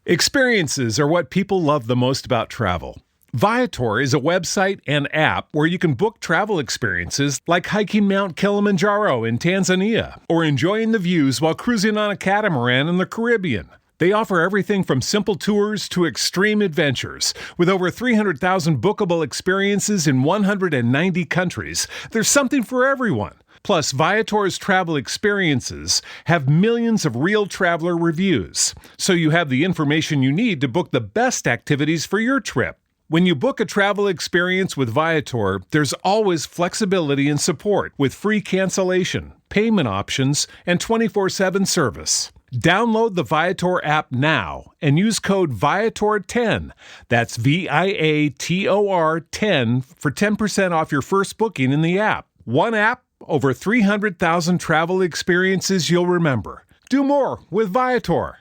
Experiences are what people love the most about travel. Viator is a website and app where you can book travel experiences like hiking Mount Kilimanjaro in Tanzania or enjoying the views while cruising on a catamaran in the Caribbean. They offer everything from simple tours to extreme adventures. With over 300,000 bookable experiences in 190 countries, there's something for everyone. Plus, Viator's travel experiences have millions of real traveler reviews, so you have the information you need to book the best activities for your trip. When you book a travel experience with Viator, there's always flexibility and support with free cancellation, payment options, and 24/7 service. Download the Viator app now and use code Viator10. That's Viator 10 for 10% off your first booking in the app. One app, over 300,000 travel experiences you'll remember. Do more with Viator.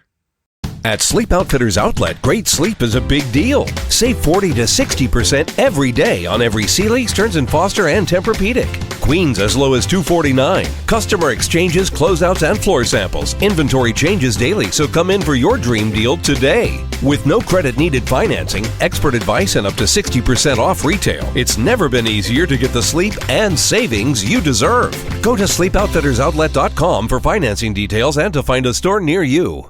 At Sleep Outfitters Outlet, great sleep is a big deal. Save 40 to 60% every day on every Sealy, Stearns & Foster, and Tempur-Pedic. Queens as low as $249. Customer exchanges, closeouts, and floor samples. Inventory changes daily, so come in for your dream deal today. With no credit needed financing, expert advice, and up to 60% off retail, it's never been easier to get the sleep and savings you deserve. Go to sleepoutfittersoutlet.com for financing details and to find a store near you.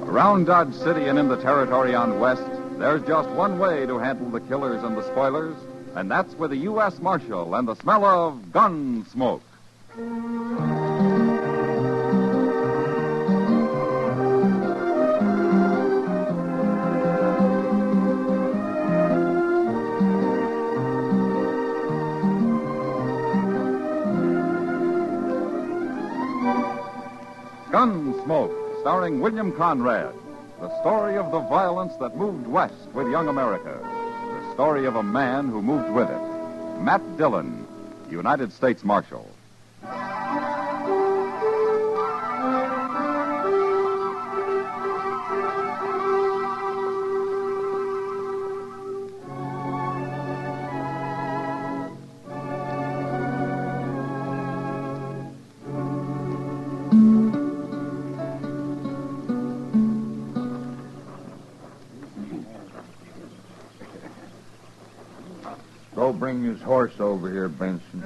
Around Dodge City and in the territory on West, there's just one way to handle the killers and the spoilers, and that's with a U.S. Marshal and the smell of Gunsmoke. Gunsmoke, starring William Conrad. The story of the violence that moved west with young America. The story of a man who moved with it. Matt Dillon, United States Marshal. Go bring his horse over here, Benson.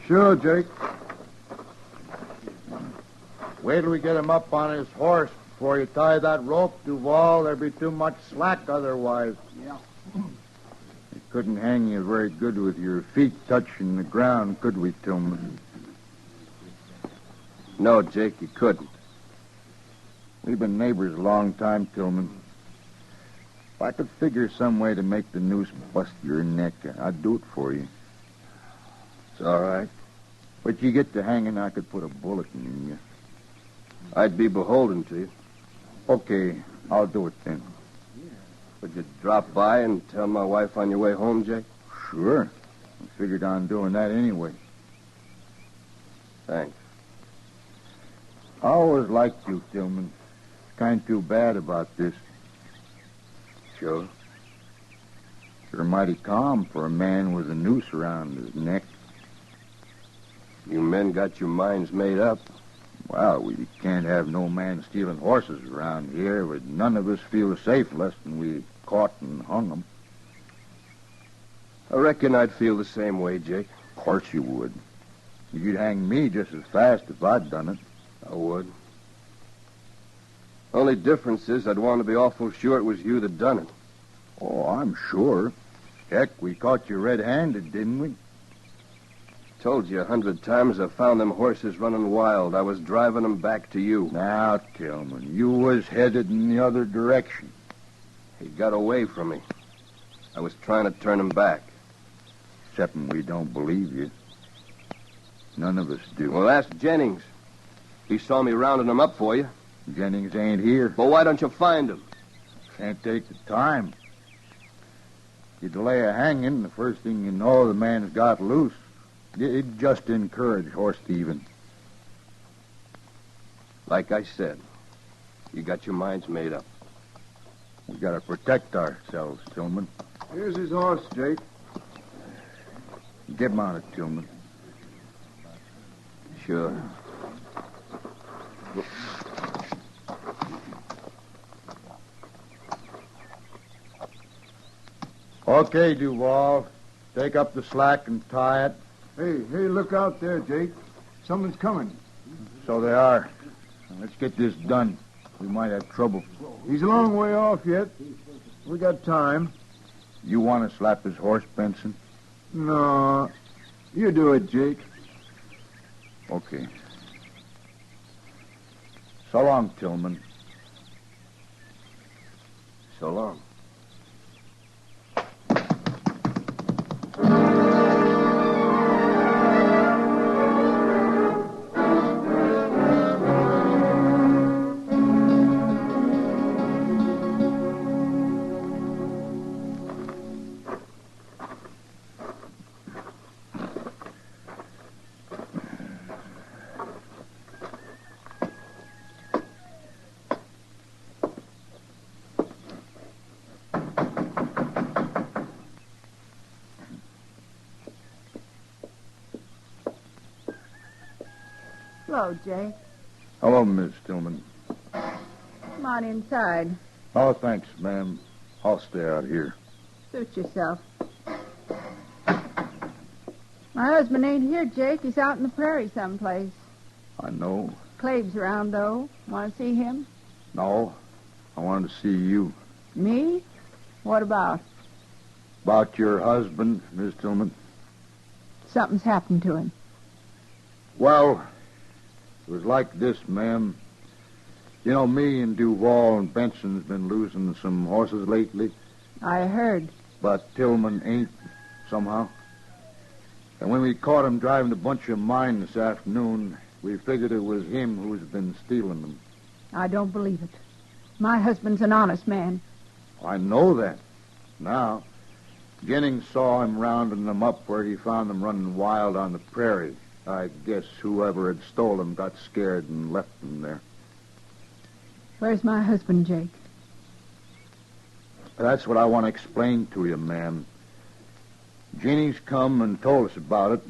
Sure, Jake. Wait till we get him up on his horse before you tie that rope, Duval. There'd be too much slack otherwise. Yeah. We couldn't hang you very good with your feet touching the ground, could we, Tillman? No, Jake, you couldn't. We've been neighbors a long time, Tillman. If I could figure some way to make the noose bust your neck, I'd do it for you. It's all right. But you get to hanging, I could put a bullet in you. I'd be beholden to you. Okay, I'll do it then. Would you drop by and tell my wife on your way home, Jake? Sure. I figured on doing that anyway. Thanks. I always liked you, Tillman. Kind of too bad about this. Sure. You're mighty calm for a man with a noose around his neck. You men got your minds made up. Well, we can't have no man stealing horses around here, but none of us feel safe less than we caught and hung them. I reckon I'd feel the same way, Jake. Of course you would. You'd hang me just as fast if I'd done it. I would. Only difference is I'd want to be awful sure it was you that done it. Oh, I'm sure. Heck, we caught you red-handed, didn't we? Told you 100 times I found them horses running wild. I was driving them back to you. Now, Tillman, you was headed in the other direction. He got away from me. I was trying to turn him back. Excepting we don't believe you. None of us do. Well, ask Jennings. He saw me rounding him up for you. Jennings ain't here. Well, why don't you find him? Can't take the time. You delay a hanging, the first thing you know, the man's got loose. It just encourage horse thieving. Like I said, you got your minds made up. We gotta protect ourselves, Tillman. Here's his horse, Jake. Get mounted, Tillman. Sure. Okay, Duval. Take up the slack and tie it. Hey, look out there, Jake. Someone's coming. So they are. Now, let's get this done. We might have trouble. He's a long way off yet. We got time. You want to slap his horse, Benson? No. You do it, Jake. Okay. So long, Tillman. So long. Hello, Jake. Hello, Miss Tillman. Come on inside. Oh, thanks, ma'am. I'll stay out here. Suit yourself. My husband ain't here, Jake. He's out in the prairie someplace. I know. Clave's around, though. Want to see him? No, I wanted to see you. Me? What about? About your husband, Miss Tillman. Something's happened to him. Well, it was like this, ma'am. You know, me and Duval and Benson's been losing some horses lately, I heard. but Tillman ain't, somehow. And when we caught him driving a bunch of mine this afternoon, we figured it was him who's been stealing them. I don't believe it. My husband's an honest man. I know that. Now, Jennings saw him rounding them up where he found them running wild on the prairie. I guess whoever had stole them got scared and left them there. Where's my husband, Jake? That's what I want to explain to you, ma'am. Jennings come and told us about it,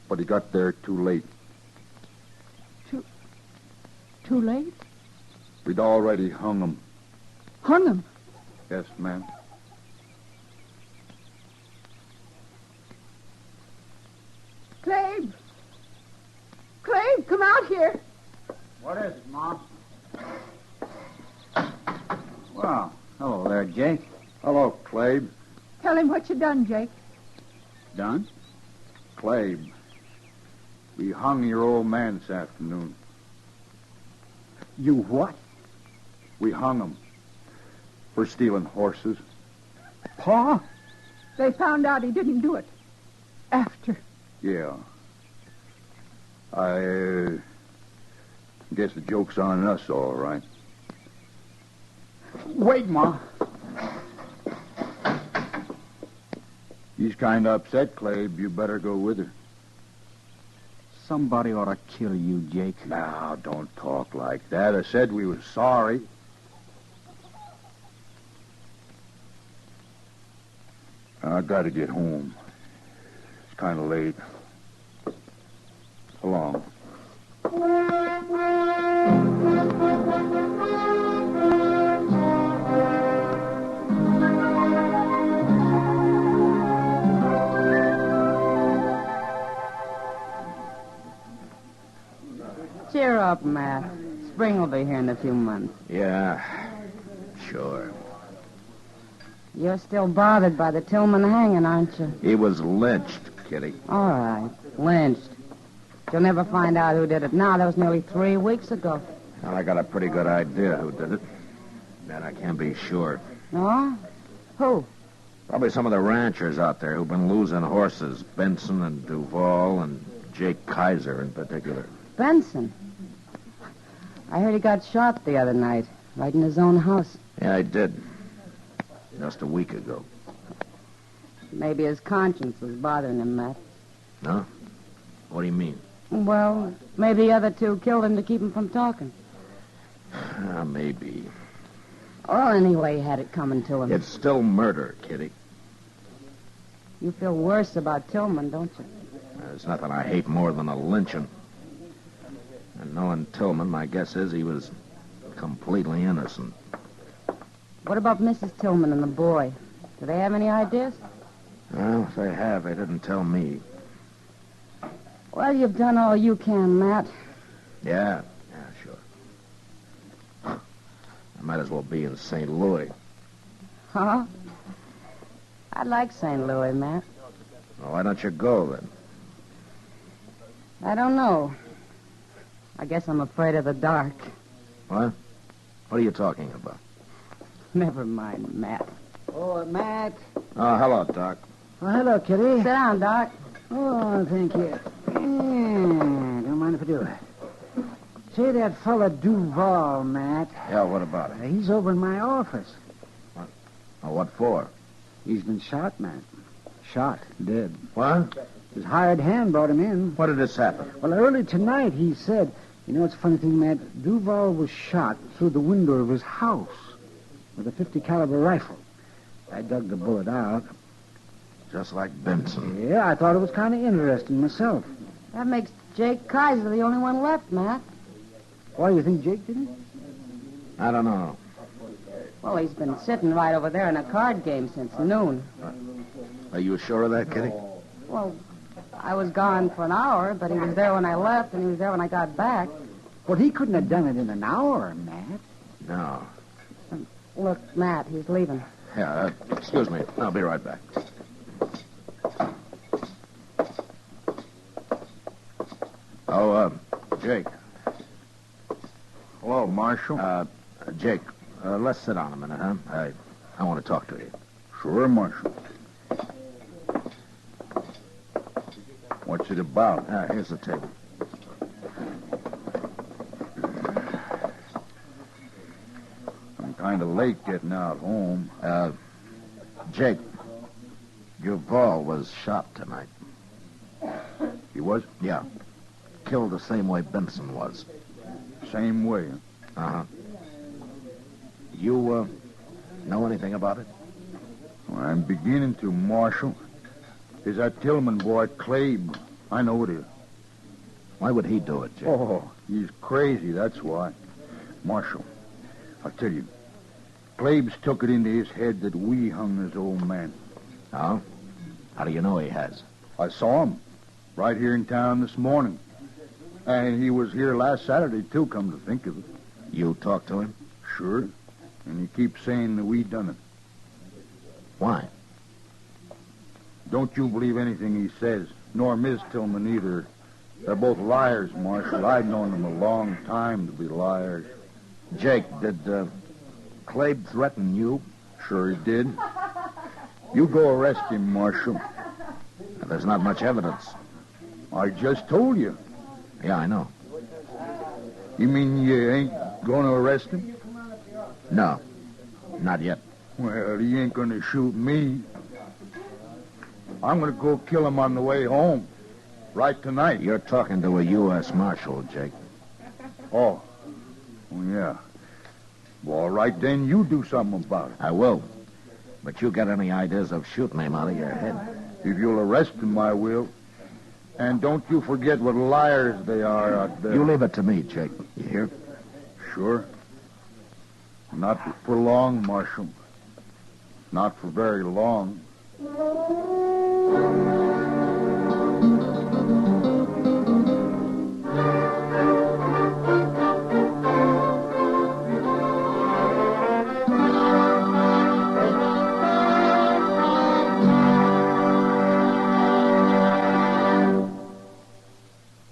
but he got there too late. Too late? We'd already hung him. Hung him? Yes, ma'am. Clave! Clave, come out here. What is it, Mom? Well, hello there, Jake. Hello, Clabe. Tell him what you done, Jake. Done? Clabe. We hung your old man this afternoon. You what? We hung him for stealing horses. Pa? They found out he didn't do it. After. Yeah. I guess the joke's on us, all right. Wait, Ma. He's kind of upset, Clabe. You better go with her. Somebody ought to kill you, Jake. Now, don't talk like that. I said we were sorry. I gotta get home. It's kind of late. So long. Cheer up, Matt. Spring will be here in a few months. Yeah, sure. You're still bothered by the Tillman hanging, aren't you? He was lynched, Kitty. All right. Lynched. You'll never find out who did it now. That was nearly 3 weeks ago. Well, I got a pretty good idea who did it. That I can't be sure. Oh? Who? Probably some of the ranchers out there who've been losing horses. Benson and Duval and Jake Kaiser in particular. Benson. I heard he got shot the other night, right in his own house. Yeah, I did. Just a week ago. Maybe his conscience was bothering him, Matt. Huh? What do you mean? Well, maybe the other two killed him to keep him from talking. Maybe. Well, anyway, he had it coming to him. It's still murder, Kitty. You feel worse about Tillman, don't you? There's nothing I hate more than a lynching. And knowing Tillman, my guess is he was completely innocent. What about Mrs. Tillman and the boy? Do they have any ideas? Well, if they have, they didn't tell me. Well, you've done all you can, Matt. Yeah, sure. I might as well be in St. Louis. Huh? I like St. Louis, Matt. Well, why don't you go, then? I don't know. I guess I'm afraid of the dark. What? What are you talking about? Never mind, Matt. Oh, Matt. Oh, hello, Doc. Oh, hello, Kitty. Sit down, Doc. Oh, thank you. Yeah, don't mind if I do. Say, that fella Duval, Matt. Yeah, what about it? He's over in my office. Oh, what for? He's been shot, Matt. Shot. Dead. What? His hired hand brought him in. What did this happen? Well, early tonight, he said... You know, it's a funny thing, Matt. Duval was shot through the window of his house with a .50 caliber rifle. I dug the bullet out. Just like Benson. Yeah, I thought it was kind of interesting myself. That makes Jake Kaiser the only one left, Matt. Why, you think Jake did it? I don't know. Well, he's been sitting right over there in a card game since noon. Are you sure of that, Kitty? Well, I was gone for an hour, but he was there when I left, and he was there when I got back. Well, he couldn't have done it in an hour, Matt. No. Look, Matt, he's leaving. Yeah, excuse me. I'll be right back. Oh, Jake. Hello, Marshal. Jake, let's sit down a minute, huh? I want to talk to you. Sure, Marshal. What's it about? Here's the table. I'm kind of late getting out home. Jake, Duval was shot tonight. He was? Yeah. Killed the same way Benson was. Same way. Uh-huh. You, know anything about it? Well, I'm beginning to, Marshal. Is that Tillman boy, Clabe. I know it is. Why would he do it, Jake? Oh, he's crazy, that's why. Marshal, I'll tell you. Clabe's took it into his head that we hung this old man. Oh? How do you know he has? I saw him right here in town this morning. And he was here last Saturday, too, come to think of it. You talked to him? Sure. And he keeps saying that we done it. Why? Don't you believe anything he says, nor Miss Tillman either. They're both liars, Marshal. I've known them a long time to be liars. Jake, did Clabe threaten you? Sure he did. You go arrest him, Marshal. There's not much evidence. I just told you. Yeah, I know. You mean you ain't going to arrest him? No, not yet. Well, he ain't going to shoot me. I'm going to go kill him on the way home. Right tonight. You're talking to a U.S. Marshal, Jake. Oh, yeah. Well, all right, then you do something about it. I will. But you got any ideas of shooting him out of your head? If you'll arrest him, I will. And don't you forget what liars they are out there. You leave it to me, Jake. You hear? Sure. Not for long, Marshal. Not for very long.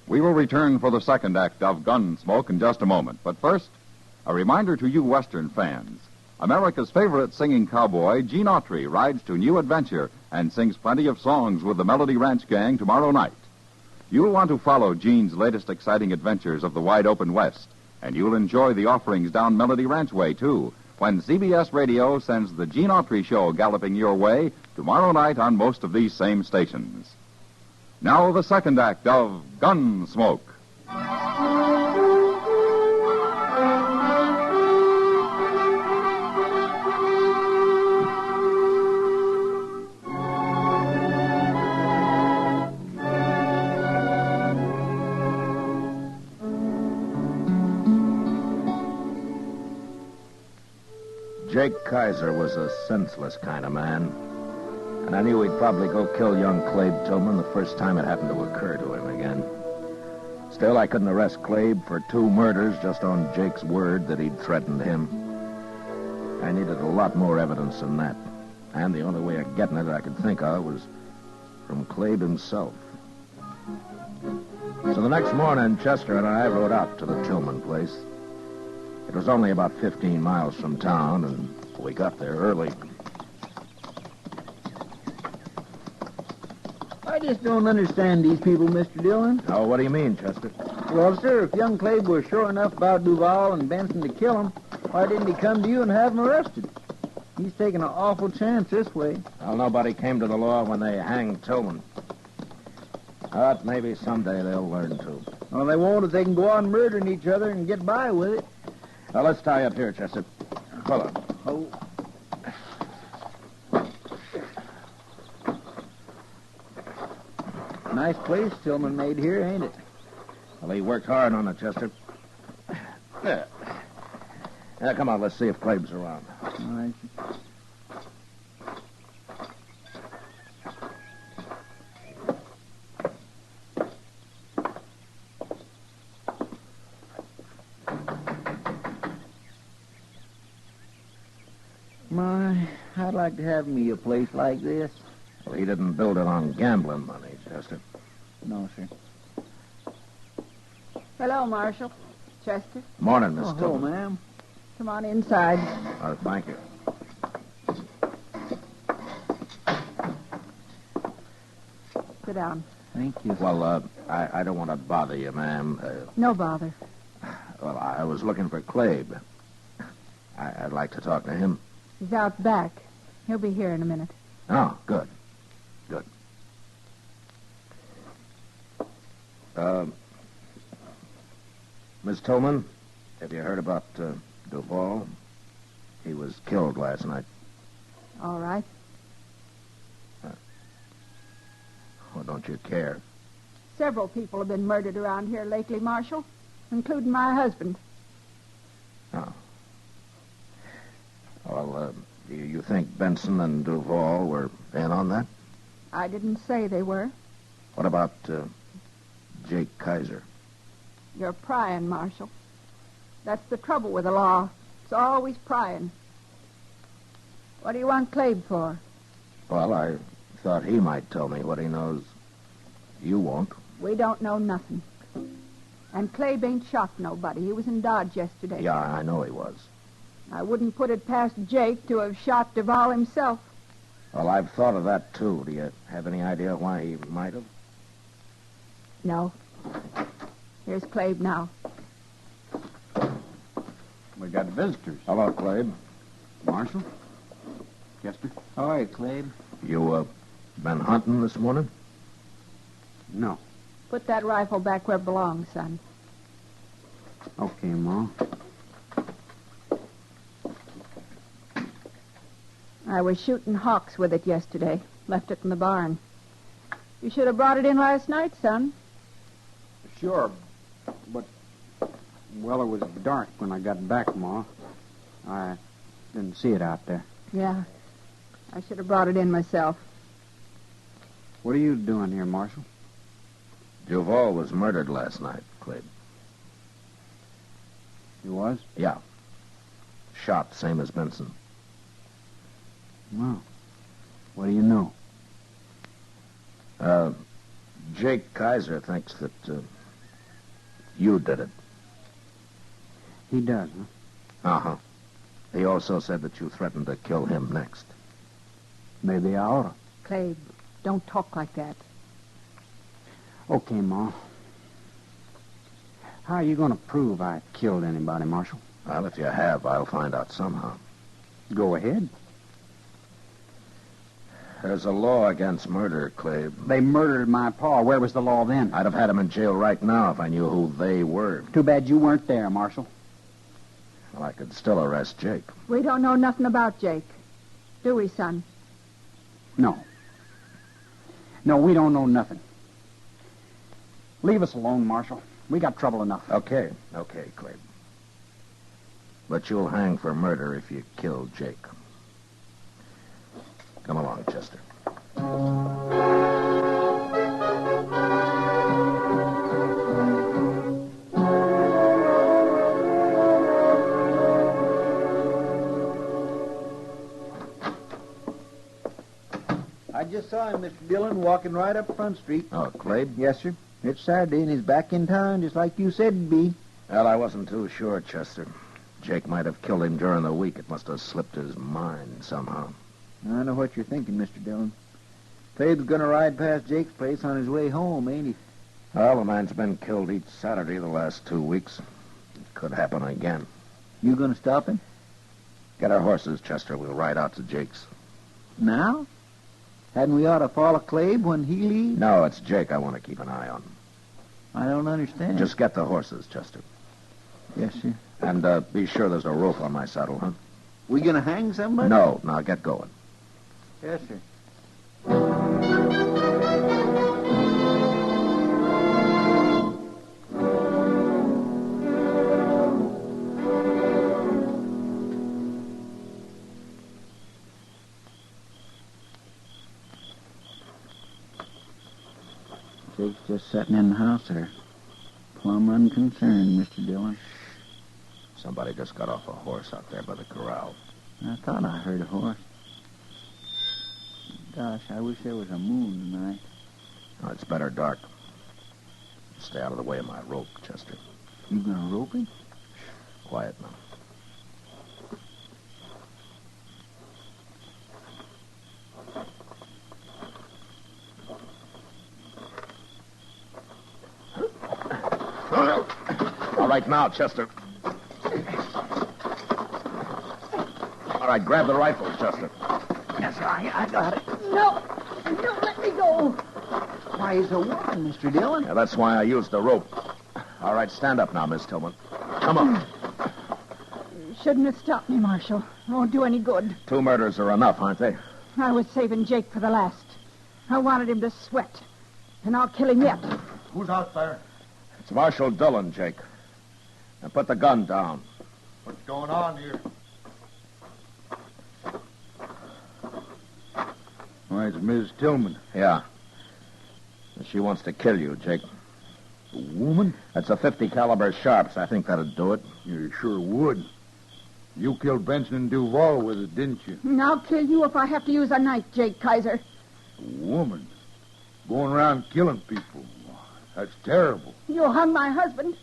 We will return for the second act of Gunsmoke in just a moment. But first, a reminder to you Western fans. America's favorite singing cowboy, Gene Autry, rides to new adventure and sings plenty of songs with the Melody Ranch Gang tomorrow night. You'll want to follow Gene's latest exciting adventures of the wide open West, and you'll enjoy the offerings down Melody Ranch Way, too, when CBS Radio sends the Gene Autry Show galloping your way tomorrow night on most of these same stations. Now the second act of Gunsmoke. Jake Kaiser was a senseless kind of man. And I knew he'd probably go kill young Clabe Tillman the first time it happened to occur to him again. Still, I couldn't arrest Clabe for 2 murders just on Jake's word that he'd threatened him. I needed a lot more evidence than that. And the only way of getting it I could think of was from Clabe himself. So the next morning, Chester and I rode out to the Tillman place. It was only about 15 miles from town, and we got there early. I just don't understand these people, Mr. Dillon. Oh, what do you mean, Chester? Well, sir, if young Clabe was sure enough about Duval and Benson to kill him, why didn't he come to you and have him arrested? He's taking an awful chance this way. Well, nobody came to the law when they hanged Tillman. But maybe someday they'll learn to. Well, they won't if they can go on murdering each other and get by with it. Now, let's tie up here, Chester. Hold on. Oh. Nice place Tillman made here, ain't it? Well, he worked hard on it, Chester. There. Now, come on, let's see if Clabe's around. All right. My, I'd like to have me a place like this. Well, he didn't build it on gambling money, Chester. No, sir. Hello, Marshal. Chester. Morning, Miss Oh, hello, Tillman. ma'am. Come on inside. Thank you. Sit down. Thank you. Well, I don't want to bother you, ma'am. No bother. Well, I was looking for Clabe. I'd like to talk to him. He's out back. He'll be here in a minute. Oh, good. Good. Miss Tillman, have you heard about Duval? He was killed last night. All right. Well, don't you care? Several people have been murdered around here lately, Marshal, including my husband. Oh. Well, do you think Benson and Duval were in on that? I didn't say they were. What about Jake Kaiser? You're prying, Marshal. That's the trouble with the law. It's always prying. What do you want Clabe for? Well, I thought he might tell me what he knows. You won't. We don't know nothing. And Clabe ain't shot nobody. He was in Dodge yesterday. Yeah, I know he was. I wouldn't put it past Jake to have shot Duval himself. Well, I've thought of that, too. Do you have any idea why he might have? No. Here's Clabe now. We got visitors. Hello, Clabe. Marshal? Chester? All right, Clabe. You, been hunting this morning? No. Put that rifle back where it belongs, son. Okay, Ma. I was shooting hawks with it yesterday. Left it in the barn. You should have brought it in last night, son. Sure, but, well, it was dark when I got back, Ma. I didn't see it out there. Yeah. I should have brought it in myself. What are you doing here, Marshal? Duval was murdered last night, Clabe. He was? Yeah. Shot, same as Benson. Well, what do you know? Jake Kaiser thinks that you did it. He does, huh? Uh-huh. He also said that you threatened to kill him next. Maybe I oughta. Clabe, don't talk like that. Okay, Ma. How are you going to prove I killed anybody, Marshal? Well, if you have, I'll find out somehow. Go ahead. There's a law against murder, Clabe. They murdered my pa. Where was the law then? I'd have had him in jail right now if I knew who they were. Too bad you weren't there, Marshal. Well, I could still arrest Jake. We don't know nothing about Jake. Do we, son? No. No, we don't know nothing. Leave us alone, Marshal. We got trouble enough. Okay, Clabe. But you'll hang for murder if you kill Jake. Come along, Chester. I just saw him, Mr. Dillon, walking right up Front Street. Oh, Clabe? Yes, sir. It's Saturday, and he's back in town, just like you said he'd be. Well, I wasn't too sure, Chester. Jake might have killed him during the week. It must have slipped his mind somehow. I know what you're thinking, Mr. Dillon. Clabe's gonna ride past Jake's place on his way home, ain't he? Well, the man's been killed each Saturday the last 2 weeks. It could happen again. You gonna stop him? Get our horses, Chester. We'll ride out to Jake's. Now? Hadn't we ought to follow Clabe when he leaves? No, it's Jake I want to keep an eye on. I don't understand. Just get the horses, Chester. Yes, sir. And be sure there's a rope on my saddle, huh? We gonna hang somebody? No. Now get going. Yes, sir. Jake's just sitting in the house there. Plumb unconcerned, Mr. Dillon. Somebody just got off a horse out there by the corral. I thought I heard a horse. Gosh, I wish there was a moon tonight. Oh, it's better dark. Stay out of the way of my rope, Chester. You gonna rope him? Quiet now. All right, now, Chester. All right, grab the rifle, Chester. Yes, sir, I got it. No, don't let me go. Why, he's a woman, Mr. Dillon. Yeah, that's why I used the rope. All right, stand up now, Miss Tillman. Come on. Shouldn't have stopped me, Marshal. Won't do any good. 2 murders are enough, aren't they? I was saving Jake for the last. I wanted him to sweat. And I'll kill him yet. Who's out there? It's Marshal Dillon, Jake. Now put the gun down. What's going on here? Why, it's Ms. Tillman. Yeah. She wants to kill you, Jake. A woman? That's a 50 caliber Sharps. I think that'd do it. You sure would. You killed Benson and Duval with it, didn't you? And I'll kill you if I have to use a knife, Jake Kaiser. A woman? Going around killing people. That's terrible. You hung my husband.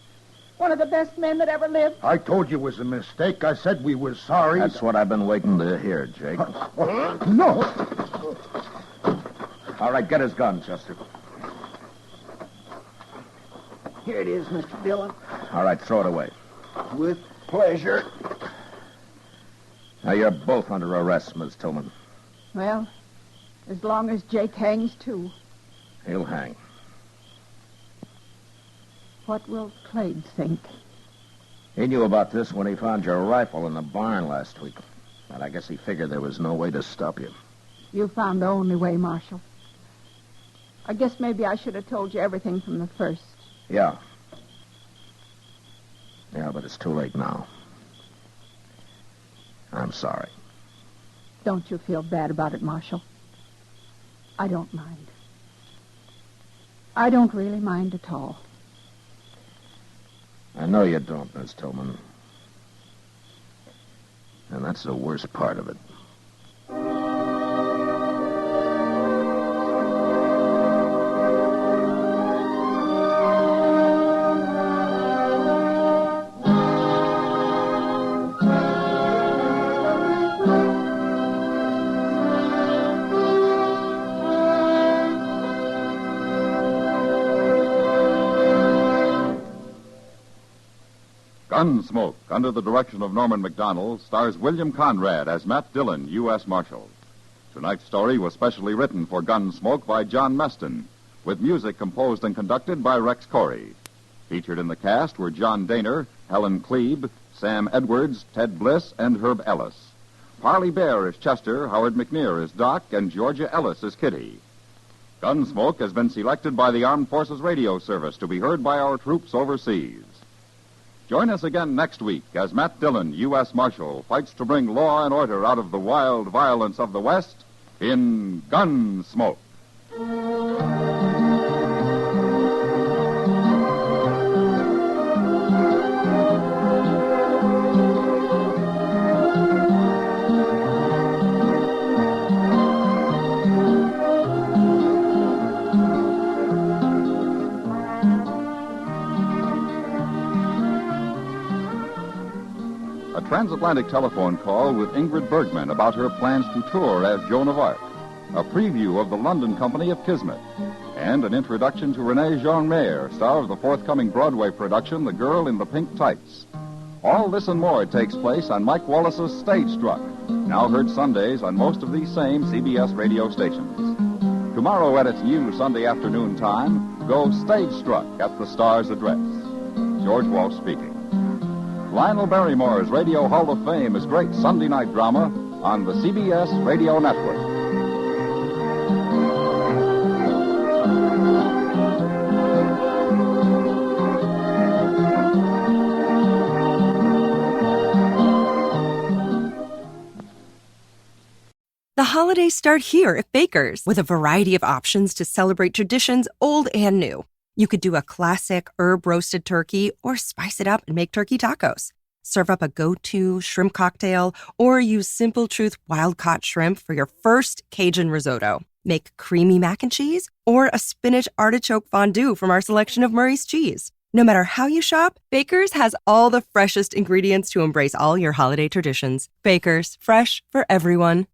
One of the best men that ever lived. I told you it was a mistake. I said we were sorry. That's what I've been waiting to hear, Jake. No. All right, get his gun, Chester. Here it is, Mr. Dillon. All right, throw it away. With pleasure. Now, you're both under arrest, Miss Tillman. Well, as long as Jake hangs, too. He'll hang. What will Clade think? He knew about this when he found your rifle in the barn last week. And I guess he figured there was no way to stop you. You found the only way, Marshal. I guess maybe I should have told you everything from the first. Yeah. Yeah, but it's too late now. I'm sorry. Don't you feel bad about it, Marshal? I don't mind. I don't really mind at all. I know you don't, Miss Tillman. And that's the worst part of it. Gunsmoke, under the direction of Norman Macdonnell, stars William Conrad as Matt Dillon, U.S. Marshal. Tonight's story was specially written for Gunsmoke by John Meston, with music composed and conducted by Rex Corey. Featured in the cast were John Daner, Helen Klebe, Sam Edwards, Ted Bliss, and Herb Ellis. Parley Bear is Chester, Howard McNear is Doc, and Georgia Ellis is Kitty. Gunsmoke has been selected by the Armed Forces Radio Service to be heard by our troops overseas. Join us again next week as Matt Dillon, U.S. Marshal, fights to bring law and order out of the wild violence of the West in Gunsmoke. Transatlantic telephone call with Ingrid Bergman about her plans to tour as Joan of Arc, a preview of the London company of Kismet, and an introduction to Renee Jean Mayer, star of the forthcoming Broadway production The Girl in the Pink Tights. All this and more takes place on Mike Wallace's Stage Struck, now heard Sundays on most of these same CBS radio stations. Tomorrow at its new Sunday afternoon time, go Stage Struck at the Star's address. George Walsh speaking. Lionel Barrymore's Radio Hall of Fame is great Sunday night drama on the CBS Radio Network. The holidays start here at Baker's with a variety of options to celebrate traditions old and new. You could do a classic herb-roasted turkey or spice it up and make turkey tacos. Serve up a go-to shrimp cocktail or use Simple Truth wild-caught shrimp for your first Cajun risotto. Make creamy mac and cheese or a spinach artichoke fondue from our selection of Murray's cheese. No matter how you shop, Baker's has all the freshest ingredients to embrace all your holiday traditions. Baker's, fresh for everyone.